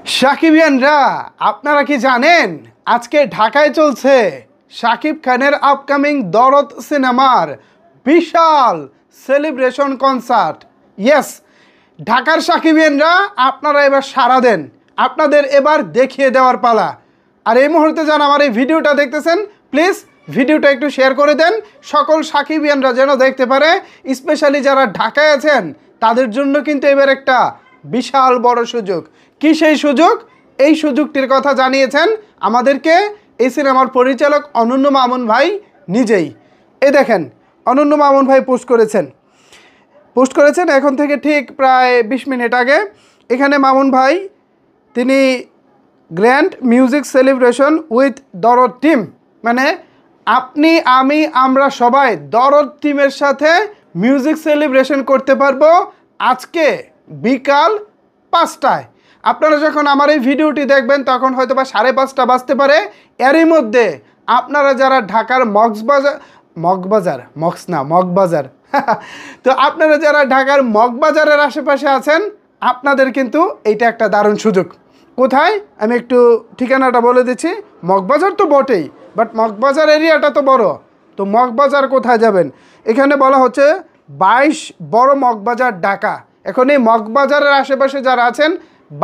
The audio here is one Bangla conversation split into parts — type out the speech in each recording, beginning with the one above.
সাকিবিয়ানরা আপনারা কি জানেন আজকে ঢাকায় চলছে শাকিব খানের আপকামিং দরদ সিনেমার বিশাল সেলিব্রেশন কনসার্ট। ইয়েস, ঢাকার সাকিবিয়ানরা আপনারা এবার সাড়া দেন, আপনাদের এবার দেখিয়ে দেওয়ার পালা। আর এই মুহূর্তে যারা আমার এই ভিডিওটা দেখতেছেন, প্লিজ ভিডিওটা একটু শেয়ার করে দেন, সকল সাকিবিয়ানরা যেন দেখতে পারে। স্পেশালি যারা ঢাকায় আছেন তাদের জন্য কিন্তু এবার একটা বিশাল বড় সুযোগ। কি সেই সুযোগ? এই সুযোগটির কথা জানিয়েছেন আমাদেরকে এই সিনেমার পরিচালক অনন্য মামুন ভাই নিজেই। এই দেখেন, অনন্য মামুন ভাই পোস্ট করেছেন এখন থেকে ঠিক প্রায় 20 মিনিট আগে। এখানে মামুন ভাই তিনি গ্র্যান্ড মিউজিক সেলিব্রেশন উইথ দরদ টিম, মানে আপনি আমি আমরা সবাই দরদ টিমের সাথে মিউজিক সেলিব্রেশন করতে পারবো আজকে বিকাল 5টায়। আপনারা যখন আমার এই ভিডিওটি দেখবেন তখন হয়তো বা 5:30 বাজতে পারে। এরই মধ্যে আপনারা যারা ঢাকার মগবাজার তো আপনারা যারা ঢাকার মগবাজারের আশেপাশে আছেন, আপনাদের কিন্তু এইটা একটা দারুণ সুযোগ। কোথায় আমি একটু ঠিকানাটা বলে দিচ্ছি। মগবাজার তো বটেই, বাট মগবাজার এরিয়াটা তো বড়। তো মগবাজার কোথায় যাবেন? এখানে বলা হচ্ছে 22 বড় মগবাজার ঢাকা। এখন এই মগবাজারের আশেপাশে যারা আছেন,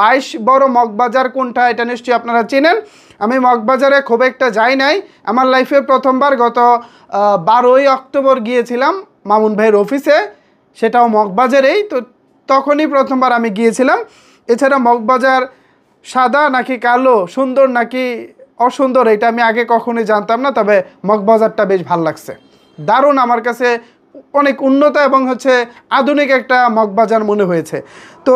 22 বড় মগবাজার কোনটা এটা নিশ্চয়ই আপনারা চেনেন। আমি মগবাজারে খুব একটা যাই নাই, আমার লাইফে প্রথমবার গত 12ই অক্টোবর গিয়েছিলাম মামুন ভাইয়ের অফিসে, সেটাও মগবাজারেই। তো তখনই প্রথমবার আমি গিয়েছিলাম। এছাড়া মগবাজার সাদা নাকি কালো, সুন্দর নাকি অসুন্দর, এটা আমি আগে কখনোই জানতাম না। তবে মগবাজারটা বেশ ভালো লাগছে, দারুণ, আমার কাছে অনেক উন্নত এবং আধুনিক একটা মগবাজার মনে হয়েছে। তো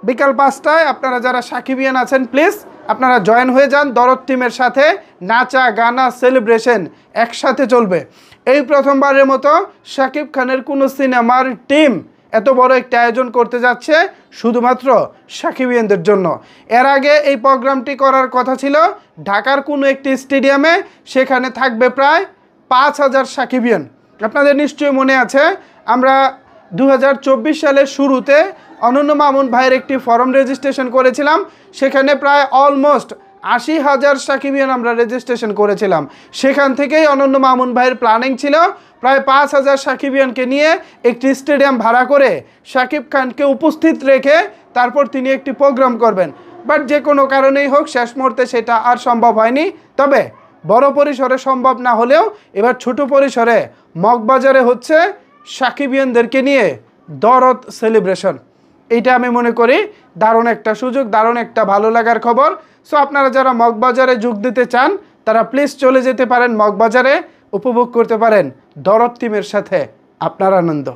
বিকাল 5টায় আপনারা যারা সাকিবিয়ান আছেন, প্লিজ আপনারা জয়েন হয়ে যান দরদ টিমের সাথে। নাচা গানা সেলিব্রেশন একসাথে চলবে। এই প্রথমবারের মতো শাকিব খানের কোনো সিনেমার টিম এত বড় একটা আয়োজন করতে যাচ্ছে শুধুমাত্র সাকিবিয়ানদের জন্য। এর আগে এই প্রোগ্রামটি করার কথা ছিল ঢাকার কোনো একটি স্টেডিয়ামে, সেখানে থাকবে প্রায় 5000 সাকিবিয়ান। আপনাদের নিশ্চয়ই মনে আছে, আমরা 2024 সালের শুরুতে অনন্য মামুন ভাইয়ের একটি ফর্ম রেজিস্ট্রেশন করেছিলাম। সেখানে প্রায় অলমোস্ট 80,000 সাকিবিয়ান আমরা রেজিস্ট্রেশন করেছিলাম। সেখান থেকেই অনন্য মামুন ভাইয়ের প্ল্যানিং ছিল প্রায় 5000 সাকিবিয়ানকে নিয়ে একটি স্টেডিয়াম ভাড়া করে শাকিব খানকে উপস্থিত রেখে তারপর তিনি একটি প্রোগ্রাম করবেন। বাট যে কোনো কারণেই হোক শেষ মুহূর্তে সেটা আর সম্ভব হয়নি। তবে বড় পরিসরে সম্ভব না হলেও এবার ছোট পরিসরে মগবাজারে হচ্ছে সাকিবিয়ানদেরকে নিয়ে দরদ সেলিব্রেশন। এইটা আমি মনে করি দারুণ একটা সুযোগ, দারুণ একটা ভালো লাগার খবর। সো আপনারা যারা মগবাজারে যোগ দিতে চান তারা প্লিজ চলে যেতে পারেন মগবাজারে, উপভোগ করতে পারেন দরদ টিমের সাথে আপনার আনন্দ।